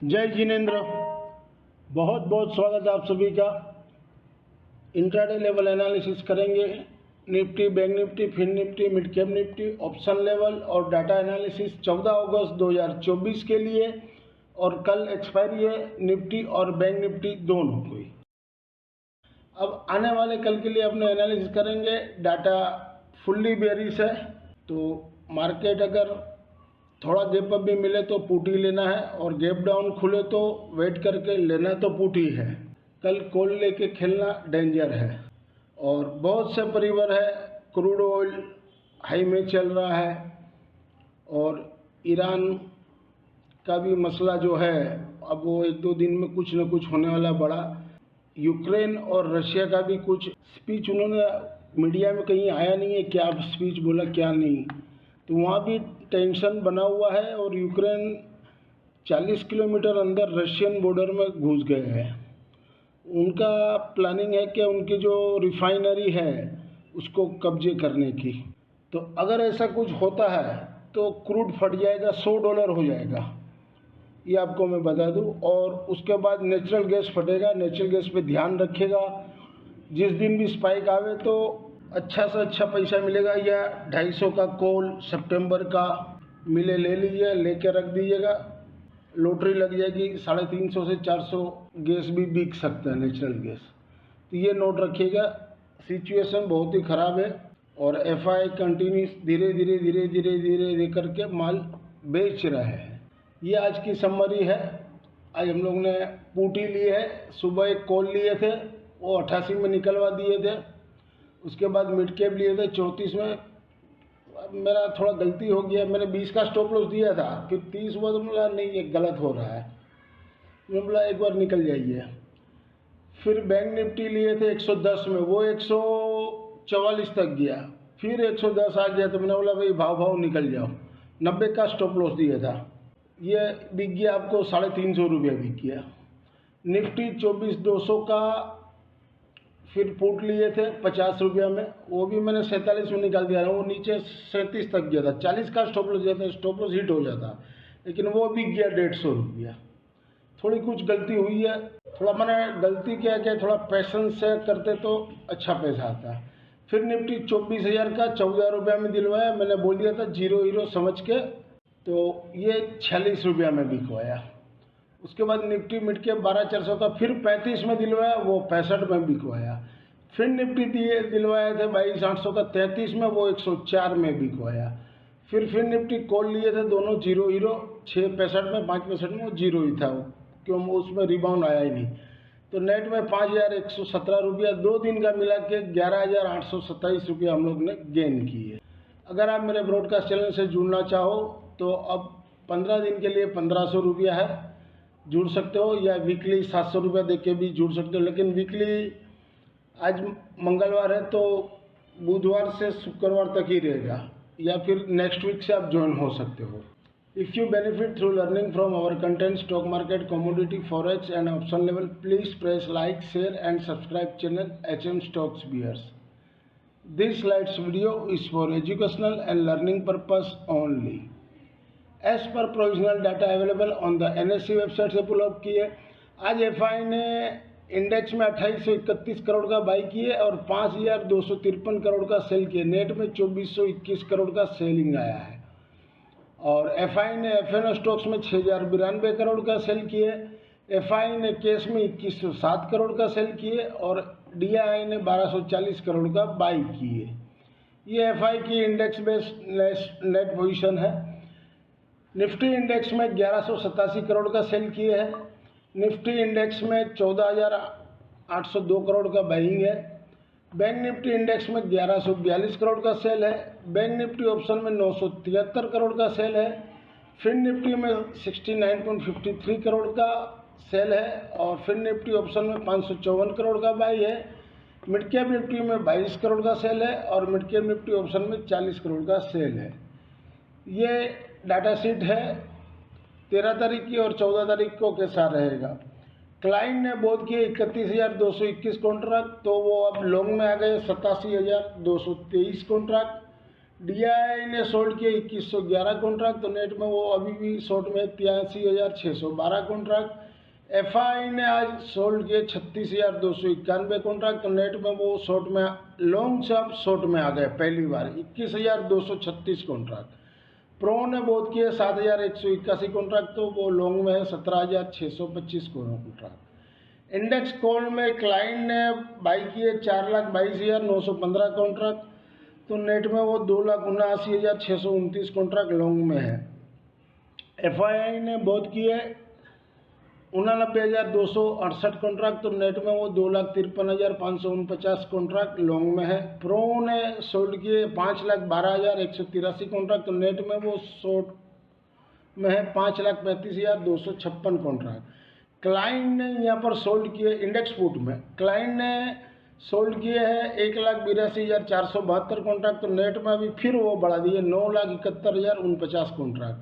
जय जिनेंद्र। बहुत बहुत स्वागत है आप सभी का। इंट्राडे लेवल एनालिसिस करेंगे। Nifty, bank Nifty, fin Nifty, mid cap Nifty, option level और डाटा एनालिसिस 14 अगस्त 2024 के लिए। और कल एक्सपायरी है निफ्टी और बैंक निफ्टी दोनों को। अब आने वाले कल के लिए अपने एनालिसिस करेंगे। डाटा फुल्ली बेयरिश है, तो मार्केट अगर थोड़ा गैप अप भी मिले तो पुट ही लेना है, और गैप डाउन खुले तो वेट करके लेना तो पुट ही है। कल कॉल लेके खेलना डेंजर है। और बहुत से परिवार है, क्रूड ऑयल हाई में चल रहा है, और ईरान का भी मसला जो है अब वो 1-2 दिन में कुछ न कुछ होने वाला बड़ा। यूक्रेन और रशिया का भी कुछ स्पीच उन्होंने मीडिया में कहीं आया नहीं है, क्या स्पीच बोला क्या नहीं, तो वहाँ भी टेंशन बना हुआ है। और यूक्रेन 40 किलोमीटर अंदर रशियन बॉर्डर में घुस गए हैं। उनका प्लानिंग है कि उनकी जो रिफाइनरी है उसको कब्जे करने की। तो अगर ऐसा कुछ होता है तो क्रूड फट जाएगा, $100 हो जाएगा, ये आपको मैं बता दूं। और उसके बाद नेचुरल गैस फटेगा। नेचुरल गैस पे ध्यान रखिएगा, जिस दिन भी स्पाइक आवे तो अच्छा से अच्छा पैसा मिलेगा। या 250 का कॉल सितंबर का मिले ले लीजिए, लेके रख दीजिएगा। लॉटरी लग जाएगी, 350 से 400 गैस भी बिक सकता है, नेचुरल गैस। तो ये नोट रखिएगा, सिचुएशन बहुत ही ख़राब है। और एफआई कंटिन्यूस धीरे धीरे दे करके माल बेच रहे हैं। ये आज की समरी है। आज हम लोग ने पुट ही लिए है। सुबह एक कॉल लिए थे, वो 88 में निकलवा दिए थे। उसके बाद मिड कैप लिए थे 34 में। मेरा थोड़ा गलती हो गया, मैंने 20 का स्टॉप लॉस दिया था, फिर 30 हुआ तो बोला नहीं ये गलत हो रहा है, मैंने बोला एक बार निकल जाइए। फिर बैंक निफ्टी लिए थे 110 में, वो 144 तक गया, फिर 110 आ गया, तो मैंने बोला भाई भाव निकल जाओ। 90 का स्टॉप लॉस दिया था, ये बिक गया आपको 350 रुपये बिक गया। निफ्टी 24,200 का फिर पुट लिए थे 50 रुपया में, वो भी मैंने 47 में निकाल दिया। वो नीचे 37 तक गया था, 40 का स्टॉप लॉस जाता, स्टॉप लॉस हिट हो जाता, लेकिन वो भी गया 150 रुपया। थोड़ी कुछ गलती हुई है, थोड़ा मैंने गलती क्या थोड़ा पैसेंस से करते तो अच्छा पैसा आता है। फिर निफ्टी 24,000 का 14 रुपया में दिलवाया, मैंने बोल दिया था जीरो हीरो समझ के, तो ये 46 रुपया में बिकवाया। उसके बाद निफ्टी मिड के 12,400 का फिर 35 में दिलवाया, वो 65 में बिकवाया। फिर निफ्टी दिलवाए थे 22,800 का 33 में, वो 104 में बिकवाया। फिर निफ्टी कॉल लिए थे दोनों जीरो हीरो, 6.65 में 5.65 में, वो जीरो ही था, क्यों उसमें रिबाउंड आया ही नहीं। तो नेट में 5,117 रुपया 2 दिन का मिला के 11,827 रुपया हम लोग ने गेन किए। अगर आप मेरे ब्रॉडकास्ट चैनल से जुड़ना चाहो तो अब 15 दिन के लिए 1,500 रुपया है, जुड़ सकते हो, या वीकली 700 रुपया दे के भी जुड़ सकते हो। लेकिन वीकली आज मंगलवार है तो बुधवार से शुक्रवार तक ही रहेगा, या फिर नेक्स्ट वीक से आप ज्वाइन हो सकते हो। If you benefit through learning from our content, stock market, commodity, forex and option level, please press like, share and subscribe channel HM Stocks Bears. This slides video is for educational and learning purpose only. As per provisional data available on the NSE website से pull up किए। आज FI ने index में 2831 करोड़ का by किए और 5,253 करोड़ का cell किए। नेट में 2,421 करोड़ का सेलिंग आया है। और एफआई ने एफएनओ स्टॉक्स में 6,092 करोड़ का सेल किए। एफआई ने कैश में 2,107 करोड़ का सेल किए, और डीआई ने 1,240 करोड़ का बाई किए। ये एफआई की इंडेक्स बेस्ड नेट पोजीशन है। निफ्टी इंडेक्स में 1,187 करोड़ का सेल किए हैं। निफ्टी इंडेक्स में 14,802 करोड़ का बाइंग है। बैंक निफ्टी इंडेक्स में 1,142 करोड़ का सेल है। बैंक निफ्टी ऑप्शन में 973 करोड़ का सेल है। फिन निफ्टी में 69.53 करोड़ का सेल है, और फिन निफ्टी ऑप्शन में 554 करोड़ का बाई है। मिड कैप निफ्टी में 22 करोड़ का सेल है, और मिड कैप निफ्टी ऑप्शन में 40 करोड़ का सेल है। ये डाटा शीट है 13 तारीख की, और 14 तारीख को कैसा रहेगा। क्लाइंट ने बोध किए 31,221 कॉन्ट्रैक्ट, तो वो अब लॉन्ग में आ गए 87,223 कॉन्ट्रैक्ट। DII ने सोल्ड किए 2111 कॉन्ट्रैक्ट, तो नेट में वो अभी भी शॉर्ट में 83,612 कॉन्ट्रैक्ट। FI ने आज सोल्ड किए 36,291 कॉन्ट्रैक्ट, तो नेट में वो शॉर्ट में लॉन्ग से अब शॉर्ट में आ गए पहली बार 21,236 कॉन्ट्रैक्ट। प्रो ने बहुत किए 7,181 कॉन्ट्रैक्ट, तो वो लॉन्ग में है 17,625 कॉन्ट्रैक्ट। इंडेक्स कॉल में क्लाइंट ने बाई किए 4,22,915 कॉन्ट्रैक्ट, तो नेट में वो 2,79,629 कॉन्ट्रैक्ट लॉन्ग में है। FII ने बहुत किए 89,268 कॉन्ट्रैक्ट, तो नेट में वो 2,53,549 कॉन्ट्रैक्ट लॉन्ग में है। प्रो ने सोल्ड किए 5,12,183 कॉन्ट्रैक्ट, तो नेट में वो शॉर्ट में है 5,35,256 कॉन्ट्रैक्ट। क्लाइंट ने यहाँ पर सोल्ड किए इंडेक्स पुट में क्लाइंट ने सोल्ड किए हैं 1,82,472 कॉन्ट्रैक्ट, तो नेट में अभी फिर वो बढ़ा दिए 9,71,049 कॉन्ट्रैक्ट।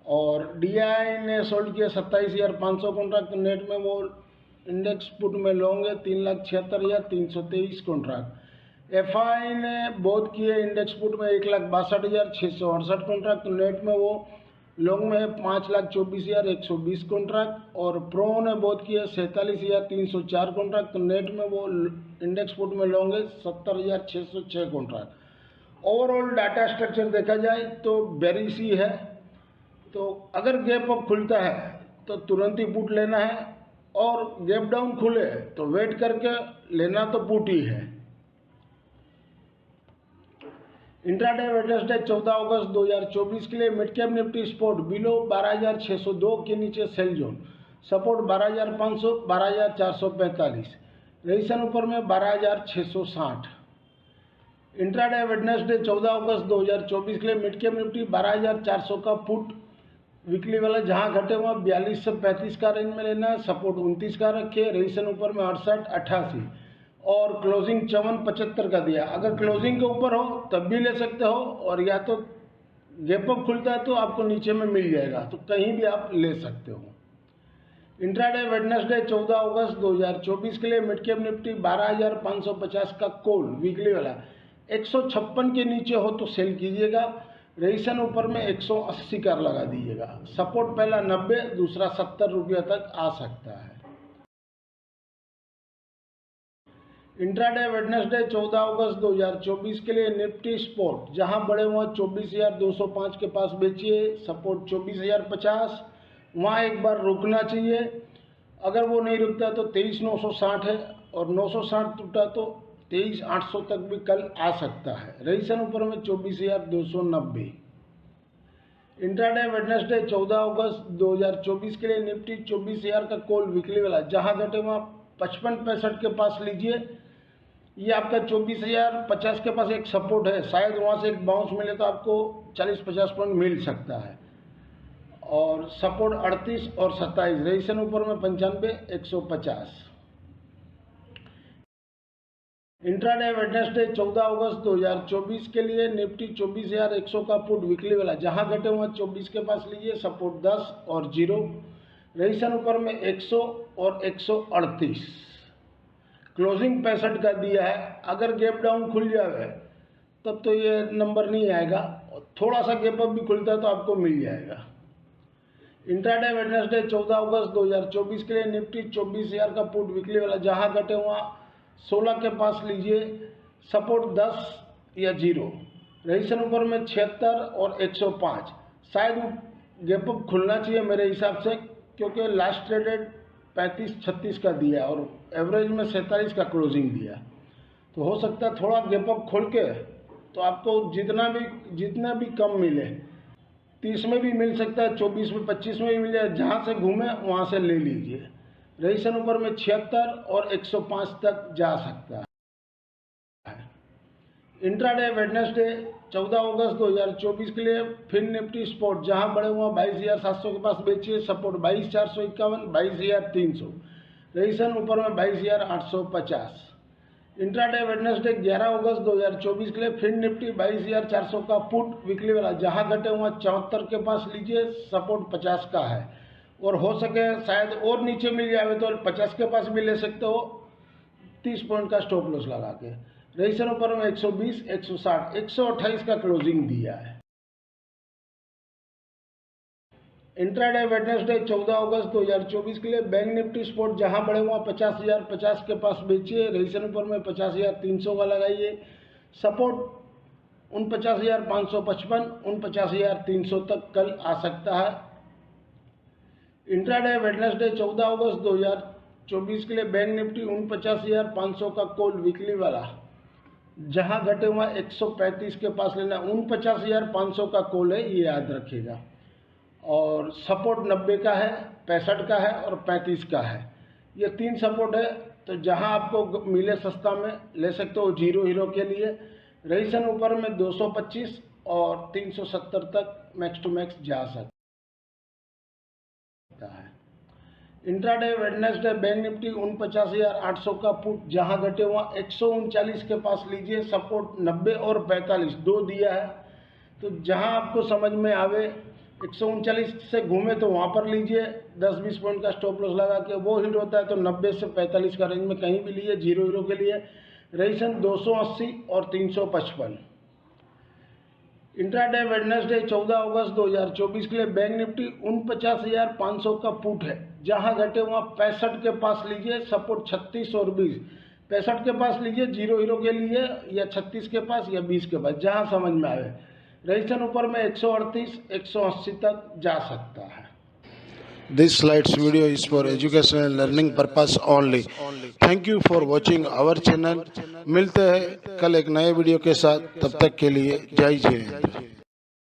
और DII ने सोल्ड किए 27,500 कॉन्ट्रैक्ट, तो नेट में वो इंडेक्स पुट में लॉन्ग है 3,76,323 कॉन्ट्रैक्ट। FI ने बहुत किए इंडेक्स पुट में 1,62,668 कॉन्ट्रैक्ट, तो नेट में वो लॉन्ग में है 5,24,120 कॉन्ट्रैक्ट। और प्रो ने बहुत किए 47,304 कॉन्ट्रैक्ट, तो नेट में वो इंडेक्स पुट में लॉन्ग है 70,606 कॉन्ट्रैक्ट। ओवरऑल डाटा स्ट्रक्चर देखा जाए तो बेरिश है, तो अगर गैप अप खुलता है तो तुरंत ही पुट लेना है, और गैप डाउन खुले तो वेट करके लेना तो पुट ही है। इंट्राडे वेडनेसडे 14 अगस्त 2024 के लिए mid cap Nifty spot below 12,602 के नीचे सेल जोन, सपोर्ट 12,500 12,445, रेजिस्टेंस ऊपर में 12,660। इंट्राडे वेडनेसडे 14 अगस्त 2024 के लिए मिड कैप निफ्टी 12,400 का पुट वीकली वाला जहां घटे हुआ 42 से 35 का रेंज में लेना है, सपोर्ट 29 का रखे, रेजिस्टेंस ऊपर में 68 88 और क्लोजिंग 54-75 का दिया। अगर क्लोजिंग के ऊपर हो तब भी ले सकते हो, और या तो गैप अप खुलता है तो आपको नीचे में मिल जाएगा, तो कहीं भी आप ले सकते हो। इंट्राडे वेडनेसडे 14 अगस्त 2024 के लिए मिड कैप निफ्टी 12,550 का कॉल वीकली वाला 156 के नीचे हो तो सेल कीजिएगा, रेजिस्टेंस ऊपर में 180 का लगा दीजिएगा, सपोर्ट पहला 90 दूसरा 70 रुपया तक आ सकता है। इंट्राडे वेडनेसडे 14 अगस्त 2024 के लिए निफ्टी स्पॉट जहां बड़े हुआ 24,205 के पास बेचिए, सपोर्ट 24,050, वहां एक बार रुकना चाहिए। अगर वो नहीं रुकता तो 23,960 है, और 960 टूटा तो 23,800 तक भी कल आ सकता है, रेजिस्टेंस ऊपर में 24,290। इंट्राडे वेडनेसडे 14 अगस्त 2024 के लिए निफ्टी 24,000 का कॉल वीकली वाला जहां घटे वहाँ 55-65 के पास लीजिए। ये आपका 24,050 के पास एक सपोर्ट है, शायद वहाँ से एक बाउंस मिले तो आपको 40-50 पॉइंट मिल सकता है, और सपोर्ट 38 और 27, रेजिस्टेंस ऊपर में 95-150। इंट्राडे वेडनेसडे 14 अगस्त 2024 के लिए निफ्टी 24,100 का पुट वीकली वाला जहां घटे हुआ 24 के पास लीजिए, सपोर्ट 10 और 0, रेजिस्टेंस ऊपर में 100 और 138, क्लोजिंग 65 का दिया है। अगर गैप डाउन खुल जाए तब तो ये नंबर नहीं आएगा, थोड़ा सा गैप अप भी खुलता है तो आपको मिल जाएगा। इंट्राडे वेडनेसडे 14 अगस्त 2024 के लिए निफ्टी 24,000 का पुट वीकली वाला जहां घटे हुआ 16 के पास लीजिए, सपोर्ट 10 या 0, रेजिस्टेंस ऊपर में 76 और 105, शायद गैप अप खुलना चाहिए मेरे हिसाब से, क्योंकि लास्ट ट्रेडेड 35-36 का दिया और एवरेज में 47 का क्लोजिंग दिया, तो हो सकता है थोड़ा गैप अप खोल के तो आपको जितना भी कम मिले, 30 में भी मिल सकता है, 24 में 25 में भी मिल जाए, जहाँ से घूमे वहाँ से ले लीजिए। रेजिस्टेंस ऊपर में 76 और 105 तक जा सकता है। इंट्राडे वेडनेसडे 14 अगस्त 2024 के लिए फिर निफ्टी स्पॉट जहां बड़े हुआ 22,700 के पास बेचिए, सपोर्ट 22,451, 22,300, रेजिस्टेंस ऊपर में 22,850। इंट्राडे वेडनेसडे 11 अगस्त 2024 के लिए फिर निफ्टी 22,400 का पुट वीकली वाला जहां घटे हुआ 74 के पास लीजिए, सपोर्ट 50 का है, और हो सके शायद और नीचे मिल जाए तो 50 के पास भी ले सकते हो 30 पॉइंट का स्टॉप लॉस लगा के। रजिस्टर ऊपर में 120, 160, 128 का क्लोजिंग दिया है। इंट्राडे वेडनेसडे 14 अगस्त 2024 के लिए बैंक निफ्टी स्पोर्ट जहां बढ़े वहां 50,050 के पास बेचिए, रजिस्टर ऊपर में 50,300 का लगाइए, सपोर्ट 49,555, 49,300 तक कल आ सकता है। इंट्राडे वेडनेसडे 14 अगस्त 2024 के लिए बैंक निफ्टी 49,500 का कॉल वीकली वाला जहां घटे हुआ 135 के पास लेना, 49,500 का कॉल है, ये याद रखिएगा। और सपोर्ट 90 का है, 65 का है और 35 का है, ये 3 सपोर्ट है। तो जहां आपको मिले सस्ता में ले सकते हो। जीरो हीरो के लिए रजिस्टर ऊपर में 225 और 370 तक मैक्स टू मैक्स जा सकता है। इंट्राडे वेडनेसडे बैंक निफ्टी 49,800 का पुट जहां घटे वहां 139 के पास लीजिए, सपोर्ट 90 और 45 दो दिया है। तो जहां आपको समझ में आवे 139 से घूमे तो वहां पर लीजिए, 10-20 पॉइंट का स्टॉप लॉस लगा के। वो हिट होता है तो 90 से 45 का रेंज में कहीं भी लिए। जीरो हीरो के लिए रजिस्टर 280 और 355। इंट्राडे वेडनेसडे 14 अगस्त 2024 के लिए बैंक निफ्टी 49,500 का पुट है जहां घटे वहां 65 के पास लीजिए, सपोर्ट 36 और 20। 65 के पास लीजिए जीरो हीरो के लिए, या 36 के पास या 20 के पास, जहां समझ में आए। रजिस्टर ऊपर में 138, 180 तक जा सकता है। This slides video is for educational and learning purpose only. Thank you for watching our channel. मिलते हैं कल एक नए वीडियो के साथ, तब तक के लिए जय जय।